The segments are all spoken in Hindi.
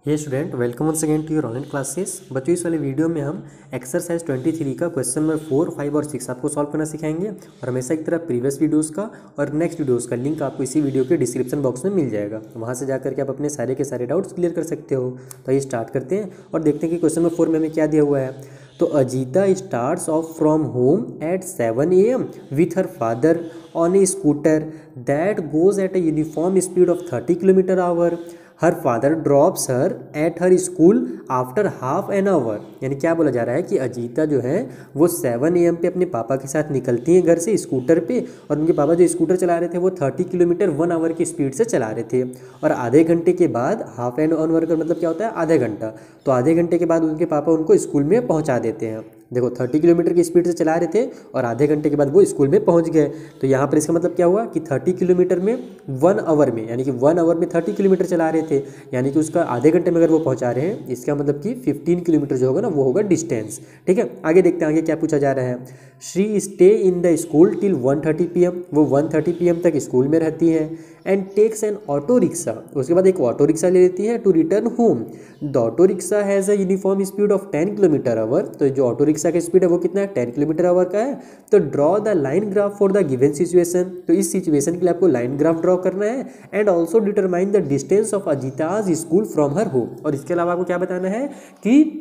Hey student, welcome once again to your online classes. बच्चों, इस वाले वीडियो में हम एक्सरसाइज 23 का क्वेश्चन नंबर 4, 5 और 6 आपको सॉल्व करना सिखाएंगे। और हमेशा की तरह प्रीवियस वीडियोस का और नेक्स्ट वीडियोस का लिंक आपको इसी वीडियो के डिस्क्रिप्शन बॉक्स में मिल जाएगा। वहाँ से जाकर के आप अपने सारे के सारे डाउट्स क्लियर कर सकते हो। तो आइए स्टार्ट करते हैं और देखते हैं कि क्वेश्चन नंबर 4 में हमें क्या दिया हुआ है। तो Ajita starts of from home at 7 AM with her father on A scooter that goes eight a uniform speed of 30 km/h. Her father drops her at her school after half an hour. यानी क्या बोला जा रहा है कि अजीता जो है वो 7 AM पे अपने पापा के साथ निकलती हैं घर से स्कूटर पे, और उनके पापा जो स्कूटर चला रहे थे वो 30 किलोमीटर 1 आवर की स्पीड से चला रहे थे। और आधे घंटे के बाद, हाफ एन आवर का मतलब क्या होता है, आधे घंटा, तो आधे घंटे के बाद उनके पापा उनको स्कूल में पहुँचा देते हैं। देखो 30 किलोमीटर की स्पीड से चला रहे थे और आधे घंटे के बाद वो स्कूल में पहुंच गए। तो यहाँ पर इसका मतलब क्या हुआ कि 30 किलोमीटर में 1 आवर में, यानी कि 1 आवर में 30 किलोमीटर चला रहे थे, यानी कि उसका आधे घंटे में अगर वो पहुंचा रहे हैं, इसका मतलब कि 15 किलोमीटर जो होगा ना वो होगा डिस्टेंस। ठीक है, आगे देखते हैं आगे क्या पूछा जा रहा है। Shri stay in the school till 1:30 PM। वो 1:30 PM तक स्कूल में रहती है। And takes an auto rickshaw, उसके बाद एक ऑटो रिक्शा ले लेती है to return home. The auto rickshaw has a uniform speed of 10 km/h। तो जो ऑटो रिक्शा का स्पीड है वो कितना है, 10 km/h का है। तो draw the line graph for the given situation. तो इस सिचुएशन के लिए आपको लाइन ग्राफ ड्रॉ करना है। And also determine the distance of Ajita's school from her home. और इसके अलावा आपको क्या बताना है कि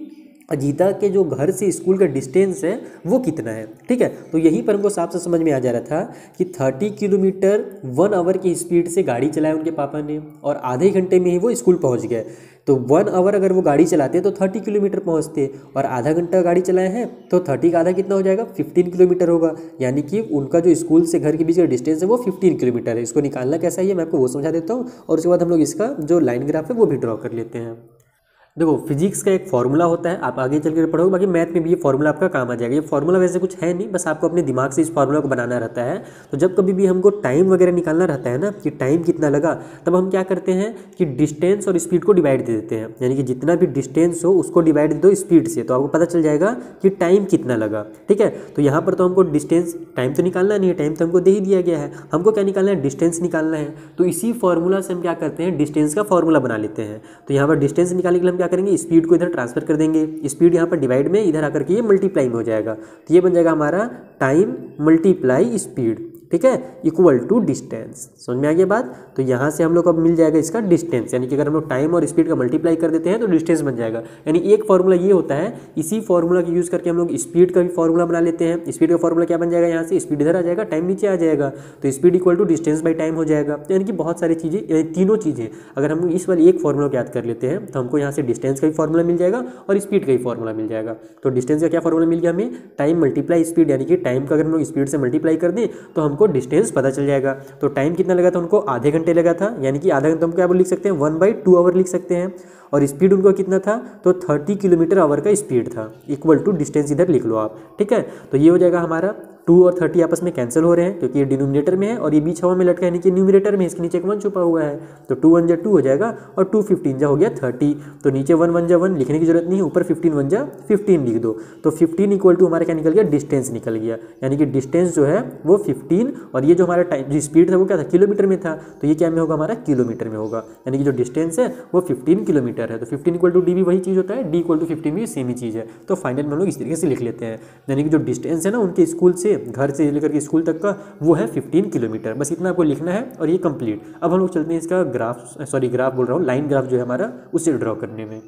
अजीता के जो घर से स्कूल का डिस्टेंस है वो कितना है। ठीक है, तो यहीं पर हमको साफ से समझ में आ जा रहा था कि 30 किलोमीटर 1 आवर की स्पीड से गाड़ी चलाया उनके पापा ने और आधे घंटे में ही वो स्कूल पहुंच गए। तो 1 आवर अगर वो गाड़ी चलाते तो 30 किलोमीटर पहुंचते, और आधा घंटा गाड़ी चलाए हैं तो 30 का आधा कितना हो जाएगा, 15 किलोमीटर होगा। यानी कि उनका जो स्कूल से घर के बीच का डिस्टेंस है वो 15 किलोमीटर है। इसको निकालना कैसा है मैं आपको वो समझा देता हूँ, और उसके बाद हम लोग इसका जो लाइन ग्राफ है वो भी ड्रॉ कर लेते हैं। देखो, फिजिक्स का एक फॉर्मूला होता है, आप आगे चल कर पढ़ोगे, बाकी मैथ में भी ये फॉर्मूला आपका काम आ जाएगा। ये फॉर्मूला वैसे कुछ है नहीं, बस आपको अपने दिमाग से इस फॉर्मूला को बनाना रहता है। तो जब कभी भी हमको टाइम वगैरह निकालना रहता है ना कि टाइम कितना लगा, तब हम क्या करते हैं कि डिस्टेंस और स्पीड को डिवाइड दे देते हैं। यानी कि जितना भी डिस्टेंस हो उसको डिवाइड दे दो स्पीड से, तो आपको पता चल जाएगा कि टाइम कितना लगा। ठीक है, तो यहाँ पर तो हमको डिस्टेंस, टाइम तो निकालना नहीं है, टाइम तो हमको दे ही दिया गया है, हमको क्या निकालना है, डिस्टेंस निकालना है। तो इसी फॉर्मूला से हम क्या करते हैं, डिस्टेंस का फॉर्मूला बना लेते हैं। तो यहाँ पर डिस्टेंस निकालने के लिए हम क्या करेंगे, स्पीड को ट्रांसफर कर देंगे। स्पीड यहाँ पर डिवाइड में, इधर आकर के ये मल्टीप्लाई में हो जाएगा। तो ये बन जाएगा हमारा टाइम मल्टीप्लाई स्पीड, ठीक है, इक्वल टू डिस्टेंस। समझ में आ गया बात। तो यहाँ से हम लोग को अब मिल जाएगा इसका डिस्टेंस, यानी कि अगर हम लोग टाइम और स्पीड का मल्टीप्लाई कर देते हैं तो डिस्टेंस बन जाएगा। यानी एक फॉर्मूला ये होता है, इसी फॉर्मूला का यूज़ करके हम लोग स्पीड का भी फॉर्मूला बना लेते हैं। स्पीड का फॉर्मूला क्या बन जाएगा, यहाँ से स्पीड इधर आ जाएगा, टाइम नीचे आ जाएगा, तो speed equal to distance by time हो जाएगा। यानी कि बहुत सारी चीज़ें, यानी तीनों चीज़ें अगर हम इस वाले एक फॉर्मूला को याद कर लेते हैं तो हमको यहाँ से डिस्टेंस का भी फॉर्मूला मिल जाएगा और स्पीड का भी फॉर्मूला मिल जाएगा। तो डिस्टेंस का क्या फॉर्मूला मिल गया हमें, टाइम मल्टीप्लाई स्पीड, यानी कि टाइम का अगर हम लोग स्पीड से मल्टीप्लाई कर दें तो हमको डिस्टेंस पता चल जाएगा। तो टाइम कितना लगा था उनको, आधे घंटे लगा था, यानी कि आधा घंटा हम क्या लिख सकते हैं, 1/2 आवर लिख सकते हैं। और स्पीड उनको कितना था, तो 30 किलोमीटर आवर का स्पीड था, इक्वल टू डिस्टेंस इधर लिख लो आप। ठीक है, तो ये हो जाएगा हमारा 2 और 30 आपस में कैंसिल हो रहे हैं क्योंकि ये डिनोमिनेटर में है और ये बीच हवा में लटका है, यानी कि न्यूमरेटर में, इसके नीचे एक 1 छुपा हुआ है। तो 2 1 जा 2 हो जाएगा और 2 15 जा हो गया 30। तो नीचे 1 1 जा 1 लिखने की जरूरत नहीं है, ऊपर 15 1 जा 15 लिख दो। तो 15 इक्वल टू हमारा क्या निकल गया, डिस्टेंस निकल गया। यानी कि डिस्टेंस जो है वो 15, और ये जो हमारा टाइम जो स्पीड था वो क्या था, किलोमीटर में था, तो ये क्या में होगा, हमारा किलोमीटर में होगा। यानी कि जो डिस्टेंस है वो 15 किलोमीटर है। तो 15 इक्वल टू डी भी वही चीज़ होता है, डी इक्वल टू 15 भी सेम ही चीज़ है। तो फाइनल में हम लोग इस तरीके से लिख लेते हैं। यानी कि जो डिस्टेंस है ना उनके स्कूल से, घर से लेकर के स्कूल तक का, वो है 15 किलोमीटर। बस इतना आपको लिखना है और ये कंप्लीट। अब हम लोग चलते हैं इसका ग्राफ बोल रहा हूँ, लाइन ग्राफ जो है हमारा, उसे ड्रॉ करने में।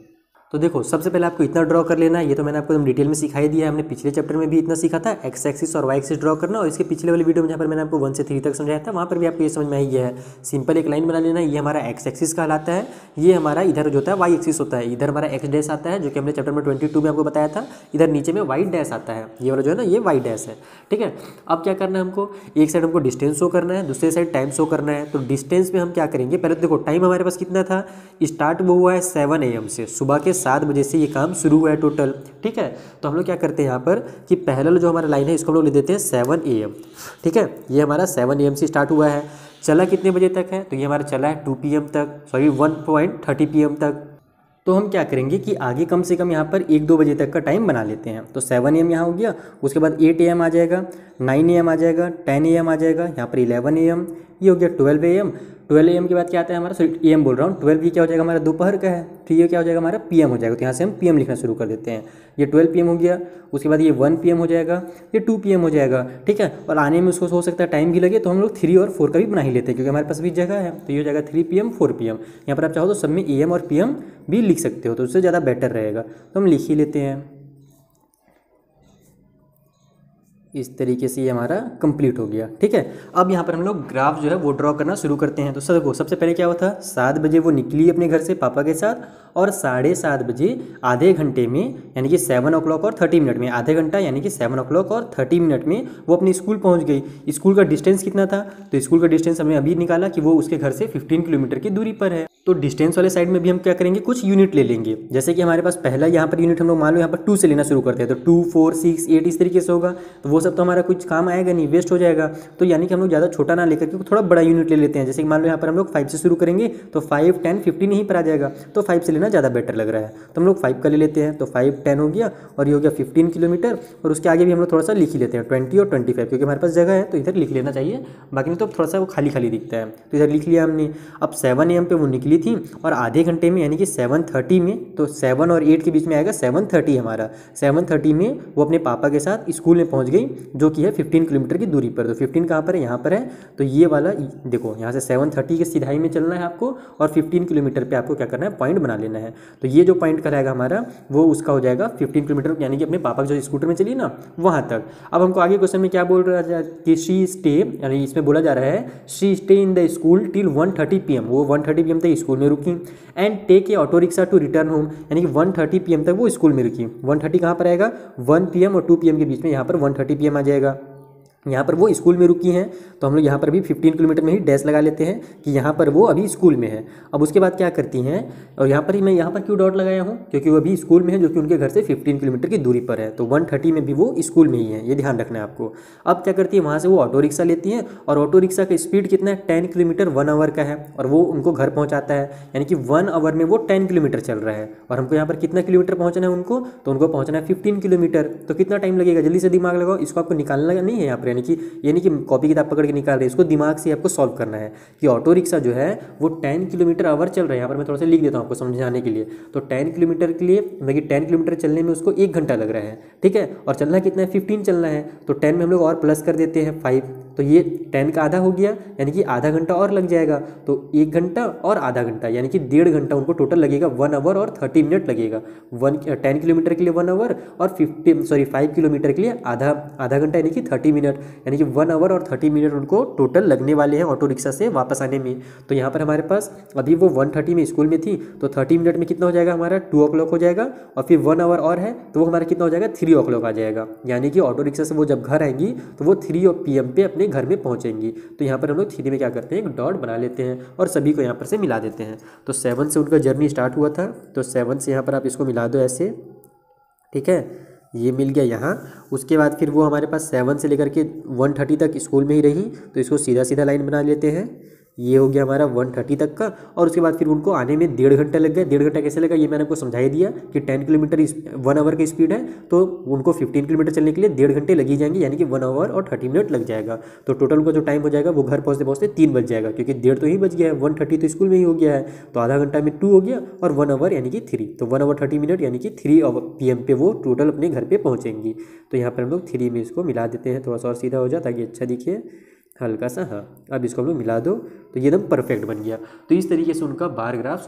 तो देखो, सबसे पहले आपको इतना ड्रॉ कर लेना है, ये तो मैंने आपको एकदम डिटेल में सिखाई दिया है। हमने पिछले चैप्टर में भी इतना सीखा था, एक्स एक्सिस और वाई एक्सिस ड्रॉ करना, और इसके पिछले वाले वीडियो में जहाँ पर मैंने आपको 1 से 3 तक समझाया था वहाँ पर भी आपको ये समझ में आई है। सिंपल एक लाइन बना लेना, ये हमारा एक्स एक्सिस कहलाता है, ये हमारा इधर जो होता है वाई एक्सिस होता है, इधर हमारा एक्स डैश आता है जो कि हमने चैप्टर नंबर 22 में आपको बताया था, इधर नीचे में वाई डैश आता है, ये वाला जो है ना ये वाई डैश है। ठीक है, अब क्या करना है हमको, एक साइड हमको डिस्टेंस शो करना है, दूसरे साइड टाइम शो करना है। तो डिस्टेंस में हम क्या करेंगे, पहले तो देखो टाइम हमारे पास कितना था, स्टार्ट वो हुआ है 7 AM से, सुबह के 7 बजे से ये काम शुरू हुआ है टोटल। ठीक है, तो हम लोग क्या करते हैं यहाँ पर कि पहला जो हमारा लाइन है इसको हम लोग ले देते हैं 7 AM। ठीक है, ये हमारा 7 AM से स्टार्ट हुआ है, चला कितने बजे तक है, तो ये हमारा चला है 2 PM तक, सॉरी 1:30 PM तक। तो हम क्या करेंगे कि आगे कम से कम यहाँ पर 1-2 बजे तक का टाइम बना लेते हैं। तो 7 AM यहाँ हो गया, उसके बाद 8 AM आ जाएगा, 9 AM आ जाएगा, 10 AM आ जाएगा, यहाँ पर 11 AM, ये हो गया 12 AM, 12 AM के बाद क्या आता है हमारा, सॉरी AM बोल रहा हूँ, 12 ये क्या हो जाएगा हमारा दोपहर का है, तो ये क्या हो जाएगा हमारा PM हो जाएगा। तो यहाँ से हम PM लिखना शुरू कर देते हैं। ये 12 PM हो गया, उसके बाद ये 1 PM हो जाएगा, ये 2 PM हो जाएगा, ठीक है। और आने में उसको हो सकता है टाइम भी लगे, तो हम लोग 3 और 4 का भी बना ही लेते हैं क्योंकि हमारे पास भी जगह है। तो ये हो जाएगा 3 PM 4 PM। यहाँ पर आप चाहो तो सब में AM और PM भी लिख सकते हो, तो उससे ज़्यादा बेटर रहेगा, तो हम लिख ही लेते हैं। इस तरीके से ये हमारा कंप्लीट हो गया, ठीक है। अब यहाँ पर हम लोग ग्राफ जो है वो ड्रॉ करना शुरू करते हैं। तो सबसे पहले क्या हुआ था, 7 बजे वो निकली अपने घर से पापा के साथ, और 7:30 बजे आधे घंटे में यानी कि 7 o'clock और 30 मिनट में, आधे घंटा यानी कि 7 o'clock और 30 मिनट में वो अपने स्कूल पहुँच गई। स्कूल का डिस्टेंस कितना था, तो स्कूल का डिस्टेंस हमने अभी निकाला कि वो उसके घर से 15 किलोमीटर की दूरी पर है। तो डिस्टेंस वाले साइड में भी हम क्या करेंगे, कुछ यूनिट ले लेंगे। जैसे कि हमारे पास पहला यहाँ पर यूनिट हम लोग मान लो यहाँ पर 2 से लेना शुरू करते हैं, तो 2, 4, 6, 8 इस तरीके से होगा। तो वो सब तो हमारा कुछ काम आएगा नहीं, वेस्ट हो जाएगा। तो यानी कि हम लोग ज़्यादा छोटा ना लेकर के थोड़ा बड़ा यूनिट ले लेते हैं। जैसे कि मान लो यहाँ पर हम लोग 5 से शुरू करेंगे, तो 5, 10, 15 यहीं पर आ जाएगा। तो 5 से लेना ज़्यादा बेटर लग रहा है, तो हम लोग 5 का ले लेते हैं। तो 5, 10 हो गया, और ये हो गया 15 किलोमीटर। और उसके आगे भी हम लोग थोड़ा सा लिख ही लेते हैं 20 और 25, क्योंकि हमारे पास जगह है तो इधर लिख लेना चाहिए, बाकी नहीं तो थोड़ा सा वो खाली खाली दिखता है। तो इधर लिख लिया हमने। अब 7 AM पे वो निकली थी, और आधे घंटे में यानी कि 7:30 में, तो 7 और 8 के बीच में आएगा 7:30 हमारा। 7:30 में वो अपने पापा के साथ स्कूल में पहुंच गई, जो कि है 15 किलोमीटर की दूरी पर। तो 15 कहाँ पर है, यहाँ पर है। तो ये वाला देखो, यहाँ से 7:30 के सीधाई में चलना है आपको, और 15 किलोमीटर पे आपको क्या करना है, पॉइंट बना लेना है। तो ये जो पॉइंट कराएगा हमारा, वो उसका हो जाएगा 15 किलोमीटर, यानी कि अपने पापा जो स्कूटर में चली ना, वहाँ तक। अब हमको आगे क्वेश्चन में क्या बोल रहा है कि शी स्टे, यानी इसमें बोला जा रहा है she stay in the school till 1:30 PM। वो 1:30 PM तक स्कूल में रुकी, and take a auto rickshaw to return home, यानी कि 1:30 PM तक वो स्कूल में रुकी। 1:30 कहाँ पर आएगा, 1 PM और 2 PM के बीच में, यहाँ पर 1:30 PM आ जाएगा। यहाँ पर वो स्कूल में रुकी हैं, तो हम लोग यहाँ पर भी 15 किलोमीटर में ही डैश लगा लेते हैं कि यहाँ पर वो अभी स्कूल में है। अब उसके बाद क्या करती हैं, और यहाँ पर ही मैं यहाँ पर क्यों डॉट लगाया हूँ, क्योंकि वो अभी स्कूल में है, जो कि उनके घर से 15 किलोमीटर की दूरी पर है। तो 1:30 में भी वो स्कूल में ही है, ये ध्यान रखना है आपको। अब क्या करती है, वहाँ से वो ऑटो रिक्शा लेती हैं, और ऑटो रिक्शा का स्पीड कितना है, 10 किलोमीटर 1 आवर का है, और वो उनको घर पहुँचाता है, यानी कि 1 आवर में वो 10 किलोमीटर चल रहा है। और हमको यहाँ पर कितना किलोमीटर पहुँचना है उनको, तो उनको पहुँचना है 15 किलोमीटर। तो कितना टाइम लगेगा, जल्दी से दिमाग लगाओ, इसको आपको निकालना नहीं है यहाँ पर, यानी कि कॉपी किताब पकड़ के निकाल रहे हैं, इसको दिमाग से आपको सॉल्व करना है कि ऑटो रिक्शा जो है वो 10 किलोमीटर आवर चल रहा है। यहाँ पर मैं थोड़ा सा लिख देता हूँ आपको समझाने के लिए। तो 10 किलोमीटर के लिए, मतलब कि 10 किलोमीटर चलने में उसको 1 घंटा लग रहा है, ठीक है। और चलना कितना है, 15 चलना है, तो 10 में हम लोग और प्लस कर देते हैं 5, तो ये 10 का आधा हो गया, यानी कि आधा घंटा और लग जाएगा। तो 1 घंटा और आधा घंटा, यानी कि 1.5 घंटा उनको टोटल लगेगा। 1 आवर और 30 मिनट लगेगा। 10 किलोमीटर के लिए 1 आवर, और 5 किलोमीटर के लिए आधा घंटा, यानी कि 30 मिनट, यानी कि 1 आवर और 30 मिनट उनको टोटल लगने वाले हैं ऑटो रिक्शा से वापस आने में। तो यहाँ पर हमारे पास अभी वो 1:30 में स्कूल में थी, तो 30 मिनट में कितना हो जाएगा हमारा, 2 o'clock हो जाएगा, और फिर 1 आवर और है, तो वो हमारा कितना हो जाएगा, 3 o'clock आ जाएगा। यानी कि ऑटो रिक्शा से वो जब घर आएंगी तो वो 3 PM पे अपने घर में पहुँचेंगी। तो यहाँ पर हम लोग 3 में क्या करते हैं, एक डॉट बना लेते हैं, और सभी को यहाँ पर से मिला देते हैं। तो 7 से उनका जर्नी स्टार्ट हुआ था, तो 7 से यहाँ पर आप इसको मिला दो ऐसे, ठीक है, ये मिल गया यहाँ। उसके बाद फिर वो हमारे पास 7 से लेकर के 1:30 तक स्कूल में ही रही, तो इसको सीधा सीधा लाइन बना लेते हैं। ये हो गया हमारा 1:30 तक का। और उसके बाद फिर उनको आने में 1.5 घंटा लग गया। 1.5 घंटा कैसे लगा, ये मैंने आपको समझा ही दिया कि 10 किलोमीटर 1 आवर की स्पीड है, तो उनको 15 किलोमीटर चलने के लिए 1.5 घंटे लग ही जाएंगे, यानी कि 1 आवर और 30 मिनट लग जाएगा। तो टोटल उनको जो टाइम हो जाएगा वो घर पहुँचते पहुँचते 3 बज जाएगा, क्योंकि 1.5 तो ही बज गया है, 1:30 तो स्कूल में ही हो गया है। तो आधा घंटा में 2 हो गया, और 1 आवर यानी कि 3, तो 1 आवर 30 मिनट यानी कि 3 PM पे वो टोटल अपने घर पे पहुँचेंगी। तो यहाँ पर हम लोग 3 में इसको मिला देते हैं, थोड़ा सा और सीधा हो जाए ताकि अच्छा दिखे हल्का सा। हाँ, अब इसको हम लोग मिला दो, तो ये एकदम परफेक्ट बन गया। तो इस तरीके से उनका बार ग्राफ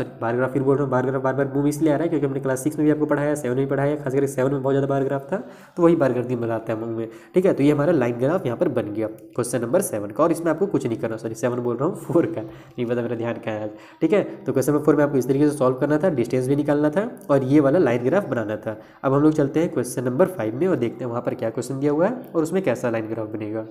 फिर बोल रहा हूँ, बार ग्राफ बार बार मुंह में इसलिए आ रहा है क्योंकि हमने क्लास 6 में भी आपको पढ़ाया, 7 में भी पढ़ाया, खास करके 7 में बहुत ज़्यादा बार ग्राफ था, तो वही बार ग्राफ बनाता है मुंह में, ठीक है। तो ये हमारा लाइन ग्राफ यहाँ पर बन गया क्वेश्चन नंबर 7 का। और इसमें आपको कुछ नहीं करना, सॉरी 7 बोल रहा हूँ, 4 का, नहीं पता मेरा ध्यान कहाँ है, ठीक है। तो क्वेश्चन नंबर 4 में आपको इस तरीके से सॉल्व करना था, डिस्टेंस भी निकालना था, और ये वाला लाइन ग्राफ बनाना था। अब हम लोग चलते हैं क्वेश्चन नंबर 5 में और देखते हैं वहाँ पर क्या क्वेश्चन दिया हुआ है और उसमें कैसा लाइन ग्राफ बनेगा।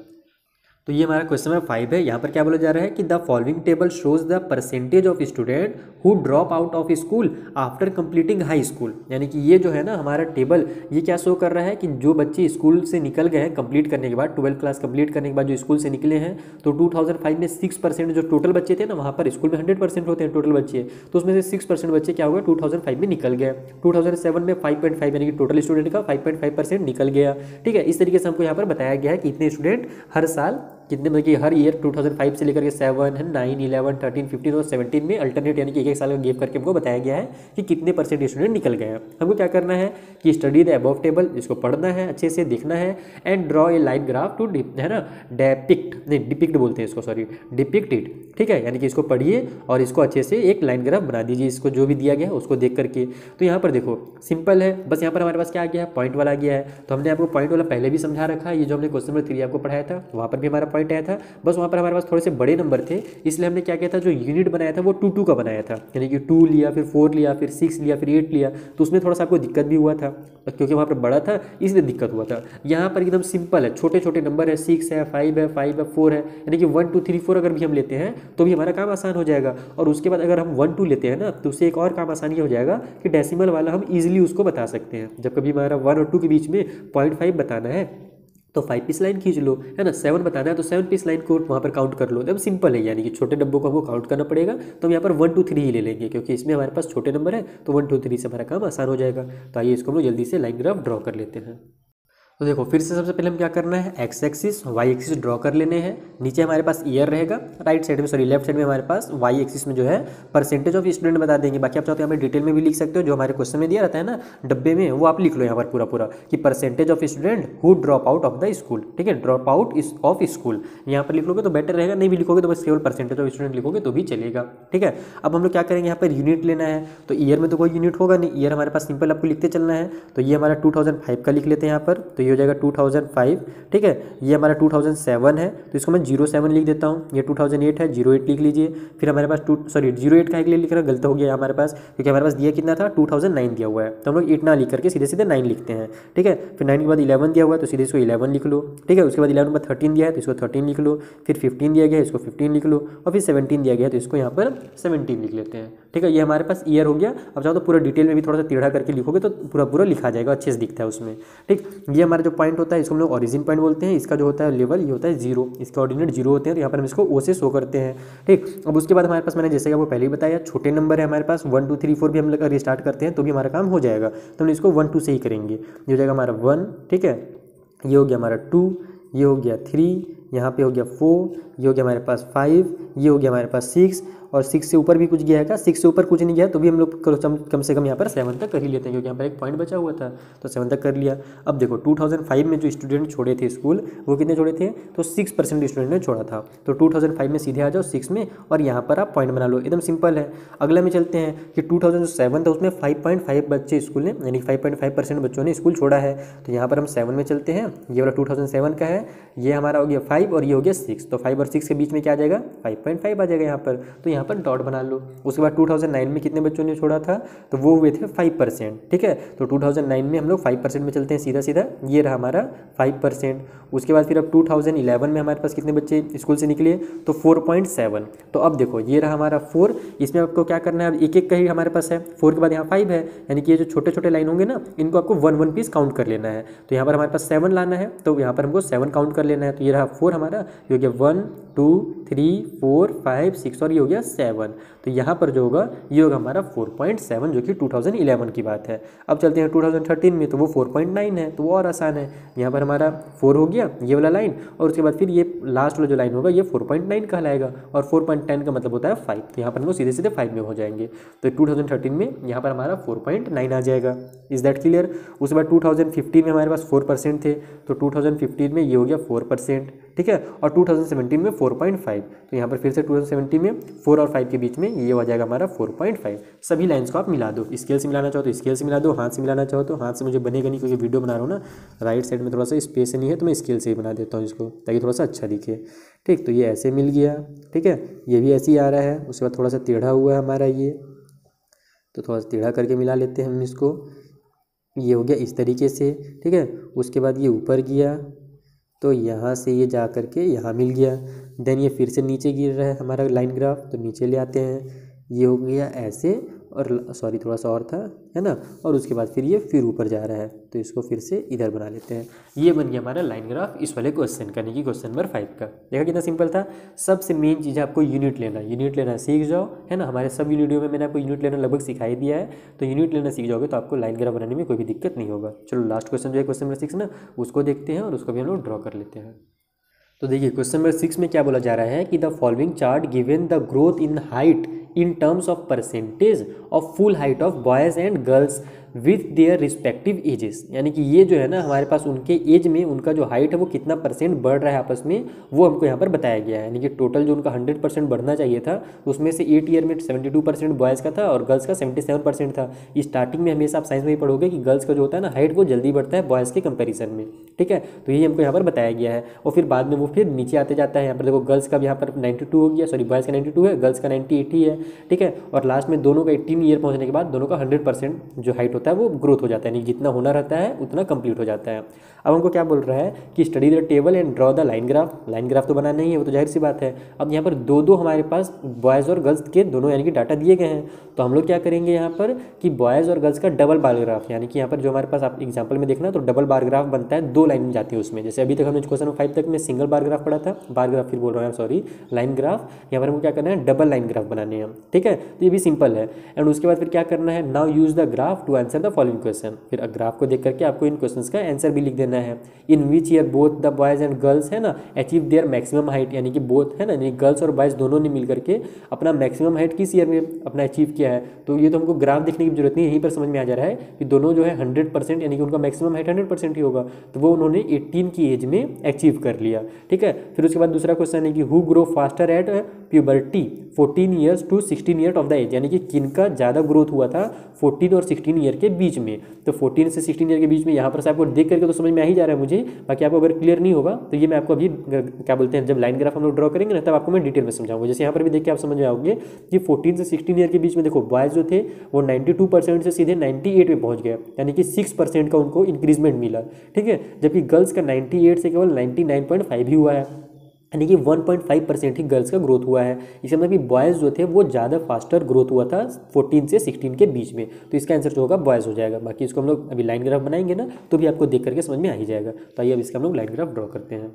तो ये हमारा क्वेश्चन नंबर 5 है। यहाँ पर क्या बोला जा रहा है कि the following table shows the percentage of student who drop out of school after completing high school. यानी कि ये जो है ना हमारा टेबल, ये क्या शो कर रहा है कि जो बच्चे स्कूल से निकल गए हैं कंप्लीट करने के बाद, 12th क्लास कंप्लीट करने के बाद जो स्कूल से निकले हैं, तो 2005 में 6% जो टोटल बच्चे थे ना, वहाँ पर स्कूल में 100% होते हैं टोटल बच्चे, तो उसमें से 6% बच्चे क्या हुआ 2005 में निकल गए। 2007 में 5.5 यानी कि टोटल स्टूडेंट का 5.5% निकल गया, ठीक है। इस तरीके से हमको यहाँ पर बताया गया है कि इतने स्टूडेंट हर साल कितने मतलब कि हर ईयर 2005 से लेकर के 7, 9, 11, 13, 15 और 17 में अल्टरनेट यानी कि एक साल का गैप करके हमको बताया गया है कि कितने परसेंट स्टूडेंट निकल गए हैं। हमको क्या करना है कि स्टडी द अबव टेबल, इसको पढ़ना है, अच्छे से देखना है, and draw a line graph to है ना डिपिक्ट बोलते हैं इसको, सॉरी डिपिक्ट इट, ठीक है, यानी कि इसको पढ़िए और इसको अच्छे से एक लाइन ग्राफ बना दीजिए, इसको जो भी दिया गया है उसको देख करके। तो यहाँ पर देखो सिंपल है, बस यहाँ पर हमारे पास क्या आ गया है, पॉइंट वाला आ गया है। तो हमने आपको पॉइंट वाला पहले भी समझा रखा है, ये जो हमने क्वेश्चन नंबर 3 आपको पढ़ाया था वहाँ पर भी हमारा पॉइंट आया था, बस वहाँ पर हमारे पास थोड़े से बड़े नंबर थे, इसलिए हमने क्या किया था, जो यूनिट बनाया था वो 2 का बनाया था, यानी कि 2 लिया, फिर 4 लिया, फिर 6 लिया, फिर 8 लिया। तो उसमें थोड़ा सा आपको दिक्कत भी हुआ था क्योंकि वहाँ पर बड़ा था, इसलिए दिक्कत हुआ था। यहाँ पर एकदम सिंपल है, छोटे छोटे नंबर है, 6 है, 5 है, 5 है, 4 है, यानी कि 1 2 3 4 अगर भी हम लेते हैं तो भी हमारा काम आसान हो जाएगा। और उसके बाद अगर हम 1 2 लेते हैं ना तो उससे एक और काम आसानी हो जाएगा कि डेसिमल वाला हम इजीली उसको बता सकते हैं। जब कभी हमारा 1 और 2 के बीच में 0.5 बताना है तो 5 पीस लाइन खींच लो, है ना, 7 बताना है तो 7 पीस लाइन को वहाँ पर काउंट कर लो। एकदम सिंपल है, यानी कि छोटे डब्बों को हमको काउंट करना पड़ेगा, तो हम यहाँ पर 1 2 3 ही ले लेंगे क्योंकि इसमें हमारे पास छोटे नंबर है, तो 1 2 3 से हमारा काम आसान हो जाएगा। तो आइए इसको हम लोग जल्दी से लाइन ग्राफ ड्रॉ कर लेते हैं। तो देखो फिर से सबसे पहले हम क्या करना है, X axis Y axis draw कर लेने हैं। नीचे हमारे पास ईयर रहेगा, राइट साइड में सॉरी लेफ्ट साइड में हमारे पास वाई एक्सिस में जो है परसेंटेज ऑफ स्टूडेंट बता देंगे। बाकी आप चाहो तो यहाँ पे डिटेल में भी लिख सकते हो, जो हमारे क्वेश्चन में दिया रहता है ना डब्बे में, वो आप लिख लो यहाँ पर पूरा पूरा कि percentage of student who drop out of the school, ठीक है, ड्रॉप आउट ऑफ स्कूल यहाँ पर लिख लोगे तो बेटर रहेगा, नहीं भी लिखोगे तो बस केवल परसेंटेज ऑफ स्टूडेंट लिखोगे तो भी चलेगा, ठीक है। अब हम लोग क्या करेंगे, यहाँ पर यूनिट लेना है, तो ईयर में तो कोई यूनिट होगा नहीं, ईयर हमारे पास सिंपल आपको लिखते चलना है। तो ये हमारा 2005 का लिख लेते हैं यहाँ पर, तो ये हो जाएगा 2005, ठीक है। ये हमारा 2007 है तो इसको मैं 07 लिख देता हूँ। ये 2008 है, 08 लिख लीजिए। फिर हमारे पास 08 का एक लिए लिख रहा गलत हो गया हमारे पास, क्योंकि हमारे पास दिया कितना था 2009 दिया हुआ है, तो हम लोग 8 ना लिख करके सीधे सीधे 9 लिखते हैं, ठीक है। फिर 9 के बाद 11 दिया हुआ है तो सीधे इसको 11 लिख लो, ठीक है। उसके बाद 11 के बाद 13 दिया है तो इसको 13 लिख लो, फिर 15 दिया गया है इसको 15 लिख लो, और फिर 17 दिया गया है तो इसको यहाँ पर 17 लिख लेते हैं, ठीक है। ये हमारे पास ईयर हो गया। अब चाहो तो पूरा डिटेल में भी थोड़ा सा टेढ़ा करके लिखोगे तो पूरा पूरा लिखा जाएगा, अच्छे से दिखता है उसमें, ठीक। ये हमारा जो पॉइंट होता है इसको हम लोग ओरिजिन पॉइंट बोलते हैं। इसका जो होता है लेवल ये होता है 0, इसके ऑर्डिनेट 0 होते हैं, तो यहाँ पर हम इसको ओ से शो करते हैं, ठीक। अब उसके बाद हमारे पास मैंने जैसे कि आपको पहले ही बताया छोटे नंबर है हमारे पास 1 2 3 4 भी हम लोग रिस्टार्ट करते हैं तो भी हमारा काम हो जाएगा, तो हम इसको 1 2 से ही करेंगे। ये हो जाएगा हमारा 1, ठीक है, ये हो गया हमारा 2, ये हो गया 3, यहाँ पे हो गया 4, ये हो गया हमारे पास 5, ये हो गया हमारे पास 6, और 6 से ऊपर भी कुछ गया है क्या, 6 से ऊपर कुछ नहीं गया तो भी हम लोग कम से कम यहाँ पर 7 तक कर ही लेते हैं, क्योंकि यहाँ पर एक पॉइंट बचा हुआ था तो 7 तक कर लिया। अब देखो 2005 में जो स्टूडेंट छोड़े थे स्कूल वो कितने छोड़े थे, तो 6% स्टूडेंट ने छोड़ा था। तो 2005 में सीधे आ जाओ 6 में और यहाँ पर आप पॉइंट बना लो, एकदम सिंपल है। अगला में चलते हैं कि 2007 था उसमें 5.5 बच्चे स्कूल ने, यानी 5.5% बच्चों ने स्कूल छोड़ा है, तो यहाँ पर हम 7 में चलते हैं। ये वाला 2007 का है, ये हमारा हो गया 5 और ये हो गया 6, तो 5 और 6 के बीच में क्या आ जाएगा 5.5 आ जाएगा यहाँ पर, तो यहाँ पर डॉट बना लो। उसके बाद 2009 में कितने बच्चों ने छोड़ा था, तो वो हुए थे 5%, ठीक है। तो 2009 में हम लोग 5% में चलते हैं सीधा सीधा, ये रहा हमारा 5%। उसके बाद फिर अब 2011 में हमारे पास कितने बच्चे स्कूल से निकले, तो 4.7। तो अब देखो ये रहा हमारा 4, इसमें आपको क्या करना है, अब एक एक का ही हमारे पास है, 4 के बाद यहाँ 5 है, यानी कि ये जो छोटे छोटे लाइन होंगे ना इनको आपको 1 1 पीस काउंट कर लेना है। तो यहाँ पर हमारे पास 7 लाना है, तो यहाँ पर हमको 7 काउंट कर लेना है। तो ये रहा 4 हमारा, ये हो गया 1 2 3 4 5 6 और ये हो गया 7। तो यहाँ पर जो होगा ये होगा हमारा 4.7, जो कि 2011 की बात है। अब चलते हैं 2013 में, तो वो 4.9 है, तो वो और आसान है। यहाँ पर हमारा 4 हो गया ये वाला लाइन, और उसके बाद फिर ये लास्ट वाला जो लाइन होगा ये 4.9 कहलाएगा, और 4.10 का मतलब होता है 5, तो यहाँ पर हम लोग सीधे सीधे 5 में हो जाएंगे। तो 2013 में यहाँ पर हमारा 4.9 आ जाएगा। Is that clear. उसके बाद 2015 में हमारे पास 4% थे, तो 2015 में ये हो गया 4%, ठीक है, और 2017 में 4.5, तो यहाँ पर फिर से 2017 में 4 और 5 के बीच में ये हो जाएगा हमारा 4.5। सभी लाइंस को आप मिला दो, स्केल से मिलाना चाहो तो स्केल से मिला दो, हाथ से मिलाना चाहो तो हाथ से, मुझे बनेगा नहीं क्योंकि वीडियो बना रहा हूँ ना, राइट साइड में थोड़ा सा स्पेस नहीं है तो मैं स्केल से ही बना देता हूँ इसको ताकि थोड़ा सा अच्छा दिखे, ठीक। तो ये ऐसे मिल गया, ठीक है, ये भी ऐसे ही आ रहा है। उसके बाद थोड़ा सा टेढ़ा हुआ है हमारा ये, तो थोड़ा सा टेढ़ा करके मिला लेते हैं हम इसको, ये हो गया इस तरीके से, ठीक है। उसके बाद ये ऊपर गया तो यहाँ से ये जा करके यहाँ मिल गया, देन ये फिर से नीचे गिर रहा है हमारा लाइन ग्राफ, तो नीचे ले आते हैं, ये हो गया ऐसे, और सॉरी थोड़ा सा और था, है ना, और उसके बाद फिर ये फिर ऊपर जा रहा है, तो इसको फिर से इधर बना लेते हैं। ये बन गया हमारा लाइन ग्राफ इस वाले क्वेश्चन का, यानी कि क्वेश्चन नंबर 5 का। देखा कितना सिंपल था। सबसे मेन चीज़ है आपको यूनिट लेना सीख जाओ, है ना। हमारे सब वीडियो में मैंने आपको यूनिट लेना लगभग सिखाई दिया है, तो यूनिट लेना सीख जाओगे तो आपको लाइन ग्राफ बनाने में कोई भी दिक्कत नहीं होगा। चलो लास्ट क्वेश्चन जो है क्वेश्चन नंबर 6 ना, उसको देखते हैं और उसको भी हम लोग ड्रॉ कर लेते हैं। तो देखिए क्वेश्चन नंबर 6 में क्या बोला जा रहा है कि the following chart given the growth in height in terms of percentage of full height of boys and girls with their respective ages, यानी कि ये जो है ना हमारे पास उनके एज में उनका जो हाइट है वो कितना परसेंट बढ़ रहा है आपस में, वो हमको यहाँ पर बताया गया है। यानी कि टोटल जो उनका 100% बढ़ना चाहिए था उसमें से 8 ईयर में 72% बॉयज़ का था और गर्ल्स का 77% था। स्टार्टिंग में हमेशा आप साइंस में ही पढ़ोगे कि गर्ल्स का जो होता है ना हाइट वो जल्दी बढ़ता है बॉयज़ के कंपेरिजन में, ठीक है। तो ये हमको यहाँ पर बताया गया है और फिर बाद में वो फिर नीचे आते जाता है। यहाँ पर देखो गर्ल्स का भी यहाँ पर 92 हो गया, सॉरी बॉयज़ का 92 है, गर्ल्स का 98 है, ठीक है। और लास्ट में दोनों का 18 ईयर पहुँचने के बाद दोनों का 100% जो हाइट होता है वो ग्रोथ हो जाता है, यानी जितना होना रहता है उतना कंप्लीट हो जाता है। अब हमको क्या बोल रहा है कि study the table and draw the line graph. Line graph तो बनाना ही है, वो तो जाहिर सी बात है। अब यहाँ पर दो दो हमारे पास बॉयज़ और गर्ल्स के दोनों यानी कि डाटा दिए गए हैं, तो हम लोग क्या करेंगे यहाँ पर कि बॉयज़ और गर्ल्स का डबल बार ग्राफ, यानी कि यहाँ पर जो हमारे पास आप एग्जाम्पल में देखना तो डबल बार ग्राफ बनता है, 2 लाइन जाती है उसमें। जैसे अभी तक हमने क्वेश्चन 5 तक में सिंगल बार ग्राफ पढ़ा था, बार ग्राफ फिर बोल रहा हूँ सॉरी लाइन ग्राफ, यहाँ पर हमको क्या करना है डबल लाइन ग्राफ बनाने हैं, ठीक है। तो ये भी सिंपल है। एंड उसके बाद फिर क्या करना है, now use the graph to answer the following question. फिर ग्राफ को देख करके आपको इन क्वेश्चंस का आंसर भी लिख देना है। In which year both the boys and girls है ना अचीव देयर मैक्सिमम हाइट, यानी कि बोथ है ना यानी गर्ल्स और बॉयज़ दोनों ने मिल करके अपना मैक्सिमम हाइट किस ईयर में अपना अचीव किया है। तो ये तो हमको ग्राफ देखने की जरूरत नहीं है, यहीं पर समझ में आ जा रहा है कि दोनों जो है 100% यानी कि उनका मैक्सिमम हाइट 100% ही होगा, तो वो उन्होंने 18 की एज में अचीव कर लिया, ठीक है। फिर उसके बाद दूसरा क्वेश्चन है कि who grow faster at puberty 14 years to 16 year of the age, यानी कि किनका ज़्यादा ग्रोथ हुआ था 14 और 16 ईयर के बीच में। तो 14 से 16 ईयर के बीच में यहाँ पर से आपको देख करके तो समझ में आ ही जा रहा है मुझे, बाकी आपको अगर क्लियर नहीं होगा तो ये मैं आपको अभी क्या बोलते हैं जब लाइन ग्राफ हम लोग ड्रॉ करेंगे ना तब आपको मैं डिटेल में समझाऊंगा। जैसे यहाँ पर भी देख के आप समझ में आओगे कि 14 से 16 ईयर के बीच में देखो बॉयज़ जो थे वो 92% से सीधे 98 में पहुँच गए, यानी कि 6% का उनको इंक्रीजमेंट मिला, ठीक है। जबकि गर्ल्स का 98 से केवल 99.5 ही हुआ है, यानी कि 1.5% ही गर्ल्स का ग्रोथ हुआ है। इसका मतलब कि बॉयज़ जो थे वो ज़्यादा फास्टर ग्रोथ हुआ था 14 से 16 के बीच में, तो इसका आंसर जो होगा बॉयज़ हो जाएगा। बाकी इसको हम लोग अभी लाइन ग्राफ बनाएंगे ना तो भी आपको देख करके समझ में आ ही जाएगा। तो आइए अब इसका हम लोग लाइन ग्राफ ड्रॉ करते हैं।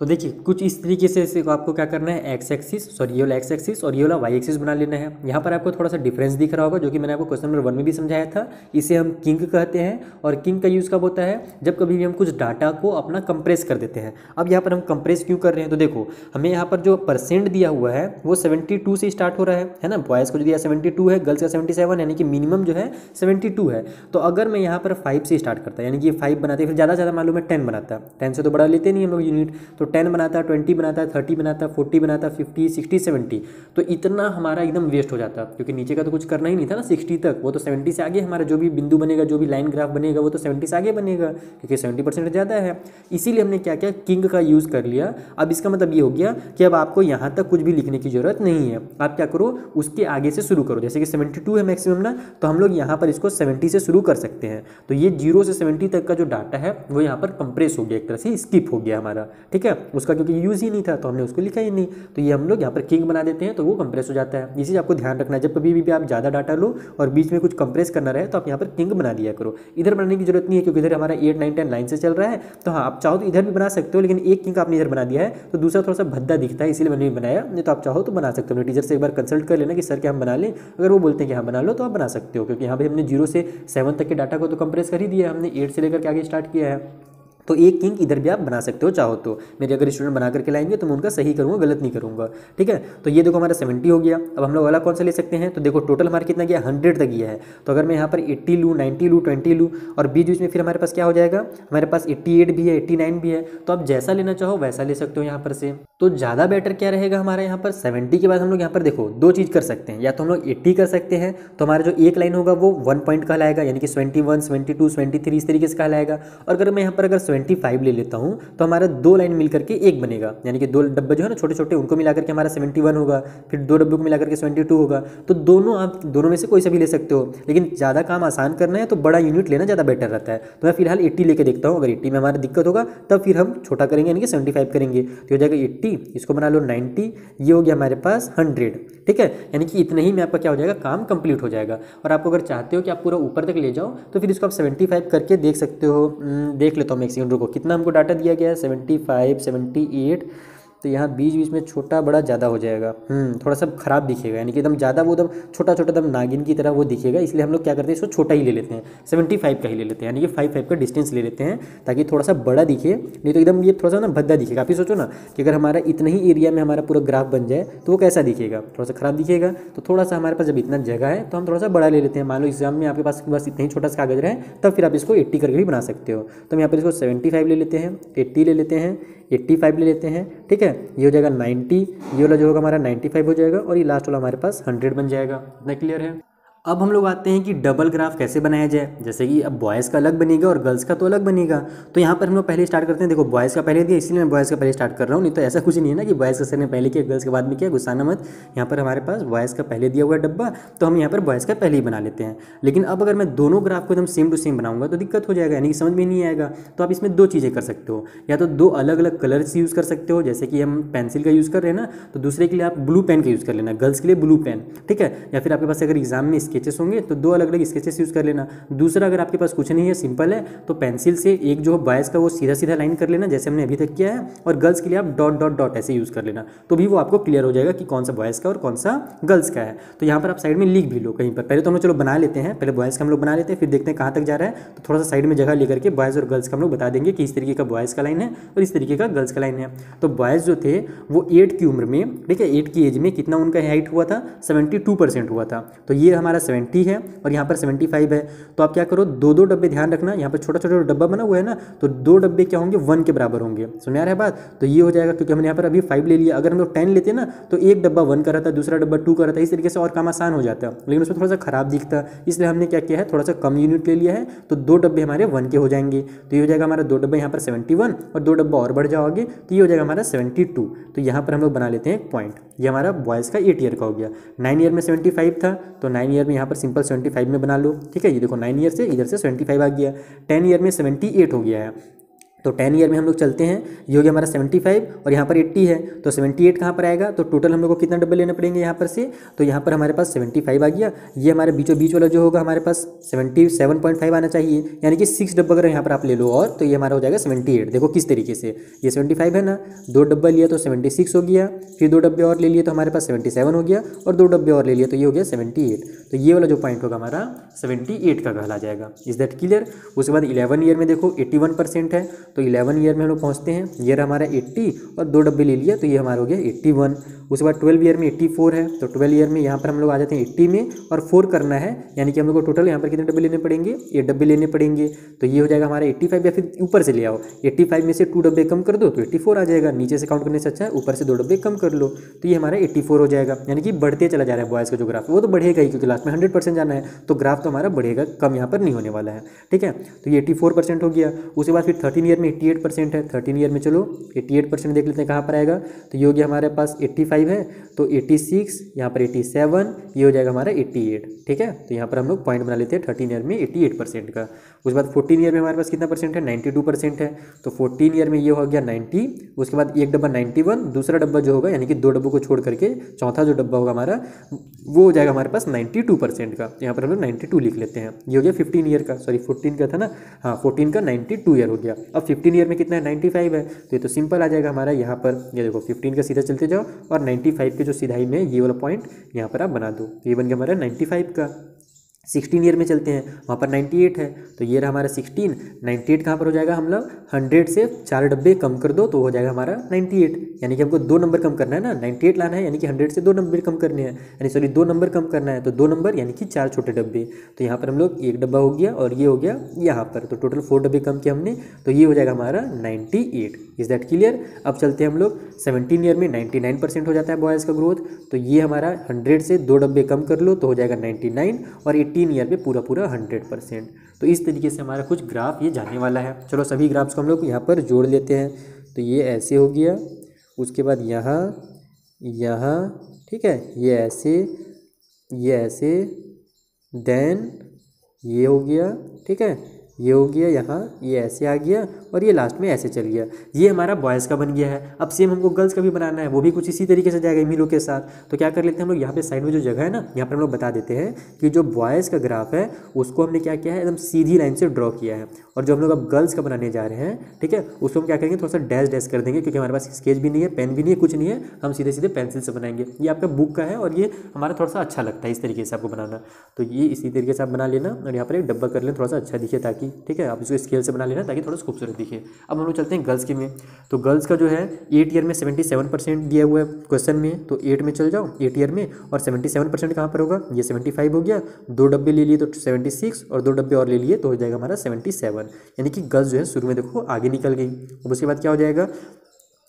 तो देखिए कुछ इस तरीके से आपको क्या करना है, एक्स एक्सिस सॉरी ये वाला एक्स एक्सिस और ये वाला वाई एक्सिस बना लेना है। यहाँ पर आपको थोड़ा सा डिफरेंस दिख रहा होगा जो कि मैंने आपको क्वेश्चन नंबर 1 में भी समझाया था। इसे हम किंग कहते हैं और किंग का यूज़ कब होता है, जब कभी भी हम कुछ डाटा को अपना कंप्रेस कर देते हैं। अब यहाँ पर हम कंप्रेस क्यों कर रहे हैं, तो देखो हमें यहाँ पर जो परसेंट दिया हुआ है वो 72 से स्टार्ट हो रहा है ना। बॉयज़ को जो दिया 72 है, गर्ल्स का 77, यानी कि मिनिमम जो है 72 है। तो अगर मैं यहाँ पर 5 से स्टार्ट करता यानी कि 5 बनाते फिर ज़्यादा मालूम है 10 बनाता, 10 से तो बड़ा लेते नहीं हम लोग यूनिट, तो 10 बनाता, 20 बनाता, 30 बनाता, 40 बनाता, 50, 60, 70, तो इतना हमारा एकदम वेस्ट हो जाता, क्योंकि नीचे का तो कुछ करना ही नहीं था ना 60 तक। वो तो 70 से आगे हमारा जो भी बिंदु बनेगा, जो भी लाइन ग्राफ बनेगा वो तो 70 से आगे बनेगा, क्योंकि 70% ज़्यादा है। इसीलिए हमने क्या किया, किंग का यूज़ कर लिया। अब इसका मतलब ये हो गया कि अब आपको यहाँ तक कुछ भी लिखने की जरूरत नहीं है। आप क्या करो, उसके आगे से शुरू करो। जैसे कि 72 है मैक्सिमम ना, तो हम लोग यहाँ पर इसको 70 से शुरू कर सकते हैं। तो ये 0 से 70 तक का जो डाटा है वो यहाँ पर कंप्रेस हो गया, एक तरह से स्किप हो गया हमारा, ठीक है। उसका क्योंकि यूज़ ही नहीं था तो हमने उसको लिखा ही नहीं, तो ये हम लोग यहाँ पर किंग बना देते हैं तो वो कंप्रेस हो जाता है। इसी आपको ध्यान रखना है, जब कभी भी आप ज़्यादा डाटा लो और बीच में कुछ कंप्रेस करना रहे तो आप यहाँ पर किंग बना दिया करो। इधर बनाने की जरूरत नहीं है क्योंकि इधर हमारा 8, 9, 10 लाइन से चल रहा है, तो हाँ आप चाहो तो इधर भी बना सकते हो, लेकिन एक किंग आपने इधर बना दिया है तो दूसरा थोड़ा सा भद्दा दिखता है, इसलिए मैंने नहीं बनाया। नहीं तो आप चाहो तो बना सकते हो, टीचर से एक बार कंसल्ट कर लेना कि सर क्या हम बना लें। अगर वो बोलते हैं कि हाँ बना लो तो आप बना सकते हो, क्योंकि यहाँ पर हमने 0 से 7 तक के डाटा को तो कंप्रेस कर ही दिया है, हमने 8 से लेकर के आगे स्टार्ट किया है। तो एक किंग इधर भी आप बना सकते हो चाहो तो। मेरे अगर स्टूडेंट बना करके लाएंगे तो मैं उनका सही करूँगा, गलत नहीं करूँगा, ठीक है। तो ये देखो हमारा 70 हो गया। अब हम लोग वाला कौन सा ले सकते हैं, तो देखो टोटल हमारा कितना गया, 100 तक गया है। तो अगर मैं यहाँ पर 80 लूँ, 90 लूँ, 20 लूँ और बीच में फिर हमारे पास क्या हो जाएगा, हमारे पास 88 भी है, 89 भी है। तो आप जैसा लेना चाहो वैसा ले सकते हो यहाँ पर से। तो ज़्यादा बेटर क्या रहेगा हमारा यहाँ पर 70 के बाद हम लोग यहाँ पर देखो 2 चीज़ कर सकते हैं, या तो हम लोग 80 कर सकते हैं तो हमारा जो एक लाइन होगा वो 1 पॉइंट कहलाएगा, यानी कि 21, 22, 23 इस तरीके से कहलाएगा। और अगर मैं यहाँ पर अगर 75 ले लेता हूँ तो हमारा 2 लाइन मिलकर के एक बनेगा, यानी कि 2 डब्बे जो है ना छोटे छोटे उनको मिलाकर के हमारा 71 होगा, फिर 2 डब्बों को मिलाकर के 72 होगा। तो दोनों आप दोनों में से कोई सा भी ले सकते हो, लेकिन ज़्यादा काम आसान करना है तो बड़ा यूनिट लेना ज़्यादा बेटर रहता है। तो मैं फिलहाल 80 लेके देखता हूँ, अगर 80 में हमारा दिक्कत होगा तब फिर हम छोटा करेंगे, यानी कि 75 करेंगे। तो हो जाएगा 80, इसको बना लो 90, ये हो गया हमारे पास 100, ठीक है। यानी कि इतने ही में आपका क्या हो जाएगा, काम कंप्लीट हो जाएगा। और आपको अगर चाहते हो कि आप पूरा ऊपर तक ले जाओ तो फिर इसको आप 75 करके देख सकते हो। देख लेता हूँ मैं एक सेकंड, रुको कितना हमको डाटा दिया गया है, 75, 78, तो यहाँ बीच बीच में छोटा बड़ा ज़्यादा हो जाएगा, थोड़ा सा ख़राब दिखेगा, यानी कि एकदम ज़्यादा वो एकदम छोटा छोटा एकदम नागिन की तरह वो दिखेगा। इसलिए हम लोग क्या करते हैं, इसको छोटा ही ले लेते हैं, 75 का ही ले लेते हैं, यानी कि 5 का डिस्टेंस ले लेते हैं ताकि थोड़ा सा बड़ा दिखे, नहीं तो एकदम ये थोड़ा सा ना भद्दा दिखेगा। आप ही सोचो ना कि अगर हमारा इतना ही एरिया में हमारा पूरा ग्राफ बन जाए तो वो कैसा दिखेगा, थोड़ा सा ख़राब दिखेगा। तो थोड़ा सा हमारे पास जब इतना जगह है तो हम थोड़ा सा बड़ा ले लेते हैं। मान लो एग्जाम में आपके पास बस इतना ही छोटा सा कागज रहे, तब फिर आप इसको 80 करके भी बना सकते हो। तो हम यहाँ पर इसको 75 ले लेते हैं, 80 ले लेते हैं, 85 ले लेते हैं, ठीक है। ये हो जाएगा 90, ये वाला जो होगा हमारा 95 हो जाएगा, और ये लास्ट वाला हमारे पास 100 बन जाएगा। इतना क्लियर है। अब हम लोग आते हैं कि डबल ग्राफ कैसे बनाया जाए। जैसे कि अब बॉयज़ का अलग बनेगा और गर्ल्स का तो अलग बनेगा। तो यहाँ पर हम लोग पहले स्टार्ट करते हैं। देखो बॉयज़ का पहले दिया, इसलिए मैं बॉयज़ का पहले स्टार्ट कर रहा हूँ, नहीं तो ऐसा कुछ नहीं है ना कि बॉयज़ का सर ने पहले किया गर्ल्स के बाद में किया, गुस्साना मत। यहाँ पर हमारे पास बॉयज़ का पहले दिया हुआ है डब्बा, तो हम यहाँ पर बॉयज़ का पहले ही बना लेते हैं। लेकिन अब अगर मैं दोनों ग्राफ को एकदम सेम टू सेम बनाऊंगा तो दिक्कत हो जाएगा, यानी कि समझ में नहीं आएगा। तो आप इसमें दो चीज़ें कर सकते हो, या तो दो अलग अलग कलर्स यूज़ कर सकते हो, जैसे कि हम पेंसिल का यूज़ कर रहे हैं ना, तो दूसरे के लिए आप ब्लू पेन का यूज़ कर लेना, गर्ल्स के लिए ब्लू पेन, ठीक है। या फिर आपके पास अगर एग्जाम में स्केचेस होंगे तो दो अलग अलग स्केचेस यूज़ कर लेना। दूसरा अगर आपके पास कुछ नहीं है, सिंपल है, तो पेंसिल से एक जो बॉयज़ का वो सीधा सीधा लाइन कर लेना, जैसे हमने अभी तक किया है, और गर्ल्स के लिए आप डॉट डॉट डॉट ऐसे यूज़ कर लेना, तो भी वो आपको क्लियर हो जाएगा कि कौन सा बॉयज़ का और कौन सा गर्ल्स का है। तो यहाँ पर आप साइड में लिख भी लो कहीं पर। पहले तो हम लोग चलो बना लेते हैं, पहले बॉयज़ का हम लोग बना लेते हैं, फिर देखते हैं कहाँ तक जा रहा है। तो थोड़ा सा साइड में जगह लेकर के बॉयज़ और गर्ल्स का हम लोग बता देंगे कि इस तरीके का बॉयज़ का लाइन है और इस तरीके का गर्ल्स का लाइन है। तो बॉयज़ जो थे वो 8 की उम्र में, ठीक है, 8 की एज में कितना उनका हाइट हुआ था, 72% हुआ था। तो ये हमारा 70 है और यहाँ पर 75 है। तो आप क्या करो, दो दो डब्बे, ध्यान रखना यहाँ पर छोटा छोटा डब्बा बना हुआ है ना, तो दो डब्बे क्या होंगे, 1 के बराबर होंगे। सुन आ रहा है बात। तो ये हो जाएगा, क्योंकि हमने यहाँ पर अभी 5 ले लिया। अगर हम लोग 10 लेते ना तो एक डब्बा 1 का रहता है, दूसरा डब्बा 2 का रहता है, इस तरीके से और काम आसान हो जाता है, लेकिन उसमें थोड़ा सा खराब दिखता है। इसलिए हमने क्या किया है, थोड़ा सा कम यूनिट ले लिया है, तो दो डब्बे हमारे 1 के हो जाएंगे। तो ये हो जाएगा हमारा दो डब्बे यहाँ पर 71, और दो डब्बा और बढ़ जाओगे तो ये हो जाएगा हमारा 72। तो यहाँ पर हम लोग बना लेते हैं एक पॉइंट। ये हमारा बॉयज़ का 8 ईयर का हो गया। 9 ईयर में 75 था, तो 9 ईयर में यहाँ पर सिंपल 75 में बना लो, ठीक है। ये देखो 9 ईयर से इधर से 75 आ गया। 10 ईयर में 78 हो गया है, तो 10 ईयर में हम लोग चलते हैं, ये हो गया हमारा 75 और यहाँ पर 80 है, तो 78 कहाँ पर आएगा। तो टोटल हम लोग को कितना डब्बे लेने पड़ेंगे यहाँ पर से, तो यहाँ पर हमारे पास 75 आ गया। ये हमारे बीचों बीच वाला जो होगा हमारे पास 77.5 आना चाहिए, यानी कि 6 डब्बा अगर यहाँ पर आप ले लो और, तो ये हमारा हो जाएगा 78। देखो किस तरीके से, ये 75 है ना, दो डब्बा लिया तो 76 हो गया, फिर दो डब्बे और ले लिए तो हमारे पास 77 हो गया, और दो डब्बे और ले लिए तो ये हो गया 78। तो ये वाला जो पॉइंट होगा हमारा 78 का कहला जाएगा। Is that clear. उसके बाद 11 ईयर में देखो 81% है, तो 11 ईयर में हम लोग पहुँचते हैं। ये रहा हमारा 80 और दो डब्बे ले लिया तो ये हमारा हो गया 81। उसके बाद 12 ईयर में 84 है, तो 12 ईयर में यहाँ पर हम लोग आ जाते हैं 80 में, और 4 करना है, यानी कि हम लोग को टोटल यहाँ पर कितने डब्बे लेने पड़ेंगे, 8 डब्बे लेने पड़ेंगे। तो ये हो जाएगा हमारा 85, या फिर ऊपर से ले आओ, 85 में से 2 डब्बे कम कर दो तो 84 आ जाएगा। नीचे से काउंट करने से अच्छा है ऊपर से 2 डब्बे कम कर लो, तो ये हमारा 84 हो जाएगा। यानी कि बढ़ते चला जा रहा है बॉयज़ का जो ग्राफ, वो तो बढ़ेगा ही, क्योंकि लास्ट में 100% जाना है, तो ग्राफ तो हमारा बढ़ेगा, कम यहाँ पर नहीं होने वाला है, ठीक है। तो ये 84% हो गया। उसके बाद फिर 13 ईयर में 88% है। 13 ईयर में चलो 88% देख लेते हैं कहाँ पर आएगा, तो ये हो गया हमारे पास 85 है, तो 86, यहाँ पर 87, ये हो जाएगा हमारा 88, ठीक है। तो यहाँ पर हम लोग पॉइंट बना लेते हैं 13 ईयर में 88% का। उसके बाद 14 ईयर में हमारे पास कितना परसेंट है, 92% है, तो 14 ईयर में ये हो गया 90। उसके बाद एक डब्बा 91, दूसरा डब्बा जो होगा, यानी कि दो डब्बों को छोड़ करके चौथा जो डब्बा होगा हमारा, वो हो जाएगा हमारे पास 92% का। यहाँ पर हम लोग 92 लिख लेते हैं। ये हो गया 15 ईयर का, सॉरी 14 का था ना, हाँ 14 का 92 ईयर हो गया। अब 15 ईयर में कितना है, 95 है, तो ये तो सिंपल आ जाएगा हमारा। यहाँ पर ये देखो 15 का सीधा चलते जाओ और 95 के जो सिधाई में ये वाला पॉइंट यहाँ पर आप बना दो, ये बन गया हमारा 95 का। 16 ईयर में चलते हैं, वहाँ पर 98 है, तो ये रहा हमारा 16। 98 कहाँ पर हो जाएगा, हम लोग 100 से 4 डब्बे कम कर दो तो हो जाएगा हमारा 98, यानी कि हमको 2 नंबर कम करना है ना, 98 लाना है, यानी कि 100 से 2 नंबर कम करने हैं, यानी सॉरी 2 नंबर कम करना है, तो 2 नंबर यानी कि 4 छोटे डब्बे। तो यहाँ पर हम लोग एक डब्बा हो गया और ये हो गया यहाँ पर, तो टोटल 4 डब्बे कम किया हमने, तो ये हो जाएगा हमारा 98। Is that clear. अब चलते हैं हम लोग 17 ईयर में 99% हो जाता है बॉयज़ का ग्रोथ, तो ये हमारा 100 से 2 डब्बे कम कर लो तो हो जाएगा 99, और 18 ईयर में पूरा 100%। तो इस तरीके से हमारा कुछ ग्राफ ये जाने वाला है। चलो सभी ग्राफ्स को हम लोग यहाँ पर जोड़ लेते हैं। तो ये ऐसे हो गया, उसके बाद यहाँ यहाँ, ठीक है, ये ऐसे, देन ये हो गया, ठीक है, ये हो गया यहाँ, ये ऐसे आ गया और ये लास्ट में ऐसे चल गया। ये हमारा बॉयज़ का बन गया है। अब सेम हमको गर्ल्स का भी बनाना है, वो भी कुछ इसी तरीके से जाएगा इन्हीं लोग के साथ। तो क्या कर लेते हैं हम लोग, यहाँ पे साइड में जो जगह है ना, यहाँ पर हम लोग बता देते हैं कि जो बॉयज़ का ग्राफ है उसको हमने क्या किया है, एकदम सीधी लाइन से ड्रॉ किया है। और जो हम लोग अब गर्ल्स का बनाने जा रहे हैं, ठीक है, उसको हम क्या करेंगे, थोड़ा सा डैश डैश कर देंगे, क्योंकि हमारे पास स्केच भी नहीं है, पेन भी नहीं है, कुछ नहीं है, हम सीधे सीधे पेंसिल से बनाएंगे। ये आपका बुक का है और ये हमारा थोड़ा सा अच्छा लगता है इस तरीके से आपको बनाना। तो ये इसी तरीके से आप बना लेना और यहाँ पर एक डब्बा कर लेना, थोड़ा सा अच्छा दिखे ताकि, ठीक है, आप इसको स्केल से बना लेना ताकि थोड़ा सा खूबसूरत दिखे। अब हम लोग चलते हैं गर्ल्स के में। तो गर्ल्स का जो है 8 ईयर में 77% दिया हुआ है क्वेश्चन में, तो 8 में चल जाओ, 8 ईयर में। और 77% कहाँ पर होगा, ये 75 हो गया, 2 डब्बे ले लिए तो 76 और 2 डब्बे और ले लिए तो हो जाएगा हमारा 77। यानी कि गर्ल्स जो है शुरू में देखो आगे निकल गई। अब उसके बाद क्या हो जाएगा,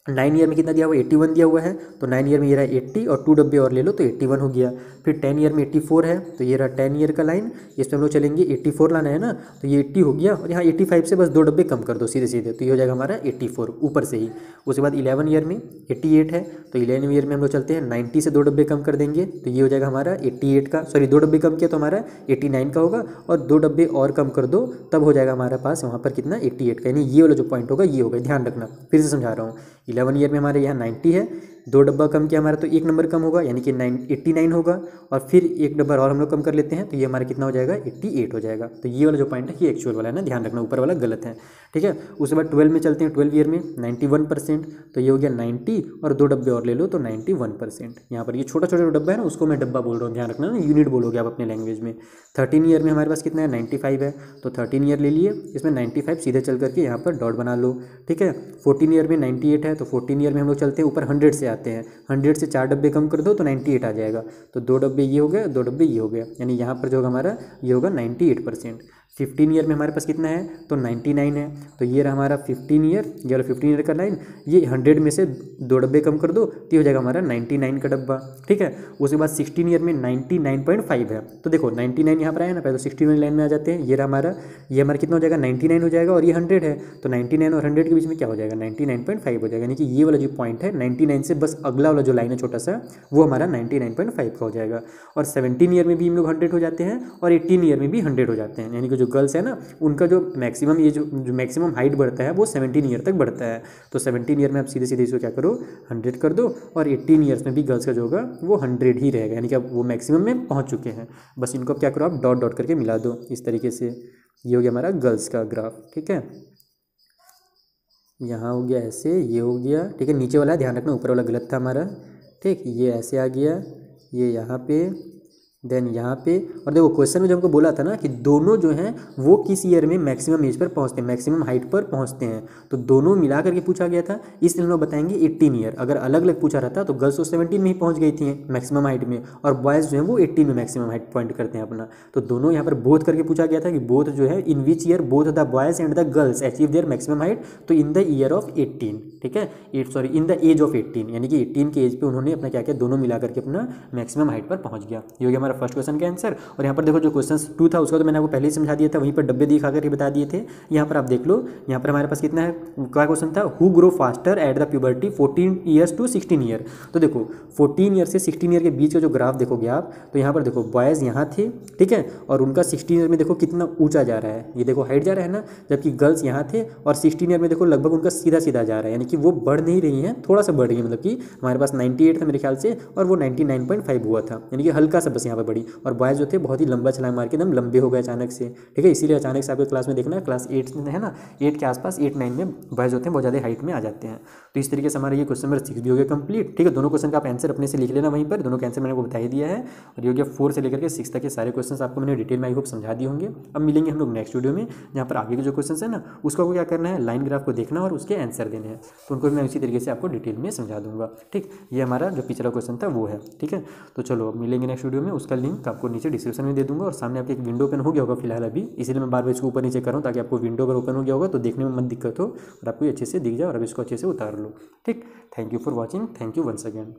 9 ईयर में कितना दिया हुआ है, 81 दिया हुआ है, तो 9 ईयर में ये रहा 80 और 2 डब्बे और ले लो तो 81 हो गया। फिर 10 ईयर में 84 है, तो ये रहा 10 ईयर का लाइन, इसमें हम लोग चलेंगे 84 लाना है ना, तो ये 80 हो गया और यहाँ 85 से बस 2 डब्बे कम कर दो सीधे सीधे, तो ये हो जाएगा हमारा 84 ऊपर से ही। उसके बाद 11 ईयर में 88 है, तो 11 ईयर में हम लोग चलते हैं 90 से 2 डब्बे कम कर देंगे, तो ये हो जाएगा हमारा 88 का, सॉरी 2 डब्बे कम किया तो हमारा 89 का होगा, और 2 डब्बे और कम कर दो तब हो जाएगा हमारे पास वहाँ पर कितना, 88 का। यानी ये वाला जो पॉइंट होगा ये होगा, ध्यान रखना, फिर से समझा रहा हूँ। 11 ईयर में हमारे यहाँ 90 है, 2 डब्बा कम किया हमारा तो 1 नंबर कम होगा, यानी कि 89 होगा, और फिर 1 नंबर और हम लोग कम कर लेते हैं तो ये हमारा कितना हो जाएगा, 88 हो जाएगा। तो ये वाला जो पॉइंट है ये एक्चुअल वाला है ना, ध्यान रखना, ऊपर वाला गलत है, ठीक है। उसके बाद 12 में चलते हैं, 12 ईयर में 91%, तो ये हो गया 90 और 2 डब्बे और ले लो तो 91%। यहाँ पर ये छोटा छोटा जो डब्बा है ना उसको मैं डब्बा बोल रहा हूँ, ध्यान रखना ना, यूनिट बोलोगे आप अपने लैंग्वेज में। 13 ईयर में हमारे पास कितना है, 95 है, तो 13 ईयर ले लिए, इसमें 95 सीधे चल करके यहाँ पर डॉट बना लो, ठीक है। 14 ईयर में 98 है, तो 14 ईयर में हम लोग चलते हैं ऊपर 100 से आते हैं, 100 से 4 डब्बे कम कर दो तो 98 आ जाएगा, तो 2 डब्बे ये हो गए, 2 डब्बे ये हो गया, यानी यहाँ पर जो होगा हमारा ये होगा 98%। 15 ईयर में हमारे पास कितना है, तो 99 है, तो ये रहा हमारा 15 ईयर, ये वाला 15 ईयर का लाइन, ये 100 में से 2 डब्बे कम कर दो तो ये हो जाएगा हमारा 99 का डब्बा, ठीक है। उसके बाद 16 ईयर में 99.5 है, तो देखो 99 यहाँ पर आया ना, पहले तो 16 लाइन में आ जाते हैं, ये रहा हमारा, ये हमारा कितना हो जाएगा, 99 हो जाएगा, और ये 100 है, तो 99 और 100 के बीच में क्या हो जाएगा, 99.5 हो जाएगा। यानी कि ये वाला जो पॉइंट है 99 से बस अगला वाला जो लाइन है छोटा सा, वो हमारा 99.5 का हो जाएगा। और 17 ईयर में भी हम लोग 100 हो जाते हैं, और 18 ईयर में भी 100 हो जाते हैं, यानी कि जो गर्ल्स है ना उनका जो मैक्सिमम, ये जो मैक्सिमम हाइट बढ़ता है वो 17 ईयर तक बढ़ता है। तो 17 ईयर में आप सीधे सीधे इसको क्या करो, 100 कर दो, और 18 ईयर्स में भी गर्ल्स का जो होगा वो 100 ही रहेगा, यानी कि अब वो मैक्सिमम में पहुंच चुके हैं। बस इनको अब क्या करो, आप डॉट डॉट करके मिला दो इस तरीके से। ये हो गया हमारा गर्ल्स का ग्राफ, ठीक है। यहाँ हो गया ऐसे, ये हो गया, ठीक है। नीचे वाला ध्यान रखना, ऊपर वाला गलत था हमारा, ठीक। ये ऐसे आ गया, ये यहाँ पे, देन यहाँ पे। और देखो क्वेश्चन में जो हमको बोला था ना कि दोनों जो हैं वो किस ईयर में मैक्सिमम एज पर पहुँचते हैं, मैक्सिमम हाइट पर पहुँचते हैं, तो दोनों मिला करके पूछा गया था, इसलिए हम लोग बताएंगे 18 ईयर। अगर अलग अलग पूछा रहता तो गर्ल्स तो 17 में ही पहुँच गई थी मैक्सिमम हाइट में, और बॉयज़ जो है वो 18 में मैक्सिमम हाइट पॉइंट करते हैं अपना। तो दोनों यहाँ पर बोथ करके पूछा गया था कि बोथ जो है in which year both the boys and the girls achieve their maximum height, तो इन द ईयर ऑफ 18, ठीक है, इन द एज ऑफ 18, यानी कि 18 के एज पे उन्होंने अपना क्या किया, दोनों मिला करके अपना मैक्सिमम हाइट पर पहुँच गया। ये हो गया हमारा फर्स्ट क्वेश्चन का आंसर। और यहाँ पर देखो जो क्वेश्चन 2 था उसका तो मैंने आपको पहले ही समझा दिया था, वहीं पर डब्बे दिखा कर बता दिए थे। यहाँ पर आप देख लो, यहाँ पर हमारे पास कितना है, क्या क्वेश्चन था, who grow faster at the puberty 14 years to 16 year. तो देखो 14 ईयर से 16 ईयर के बीच का जो ग्राफ देखोगे आप, तो यहाँ पर देखो बॉयज़ यहाँ थे, ठीक है, और उनका 16 ईयर में देखो कितना ऊंचा जा रहा है, ये देखो हाइट जा रहा है ना, जबकि गर्ल्स यहाँ थे और 16 ईयर में देखो लगभग उनका सीधा सीधा जा रहा है, यानी कि वो बढ़ नहीं रही हैं, थोड़ा सा बढ़ रही है, मतलब कि हमारे पास 98 था मेरे ख्याल से और वो 99.5 हुआ था, यानी कि हल्का सा बस यहाँ पर बढ़ी। और बॉयज़ जो थे बहुत ही लंबा छलांग मार के एकदम लंबे हो गए अचानक से, ठीक है। इसीलिए अचानक से आपके क्लास में देखना, क्लास 8 में है ना, 8 के आसपास 8-9 में बॉयज़ होते हैं बहुत ज़्यादा हाइट में आ जाते हैं। तो इस तरीके से हमारा ये क्वेश्चन नंबर 6 भी हो गया कंप्लीट, ठीक है। दोनों क्वेश्चन का आप आंसर अपने से लिख लेना वहीं पर, दोनों का आंसर मैंने को बता ही दिया है। और ये हो गया 4 से लेकर के 6 तक के सारे क्वेश्चन आपको मैंने डिटेल में आई होप समझा दिए होंगे। अब मिलेंगे हम लोग नेक्स्ट वीडियो में, जहाँ पर आगे के जो क्वेश्चन है ना उसको क्या करना है, लाइन ग्राफ को देखना और उसके आंसर देने हैं, तो उनको मैं उसी तरीके से आपको डिटेल में समझा दूंगा, ठीक। ये हमारा जो पिछला क्वेश्चन था वो है, ठीक है। तो चलो अब मिलेंगे नेक्स्ट वीडियो में, उसका लिंक आपको नीचे डिस्क्रिप्शन में दे दूंगा। और सामने आपके एक विंडो ओपन हो गया होगा फिलहाल अभी, इसीलिए मैं बार बार इसको ऊपर नीचे कर रहा हूँ ताकि आपको विंडो अगर ओपन हो गया होगा तो देखने में मत दिक्कत हो और आपको अच्छे से दिख जाए और अब इसको अच्छे से उतार लो, ठीक। Thank you for watching, thank you once again.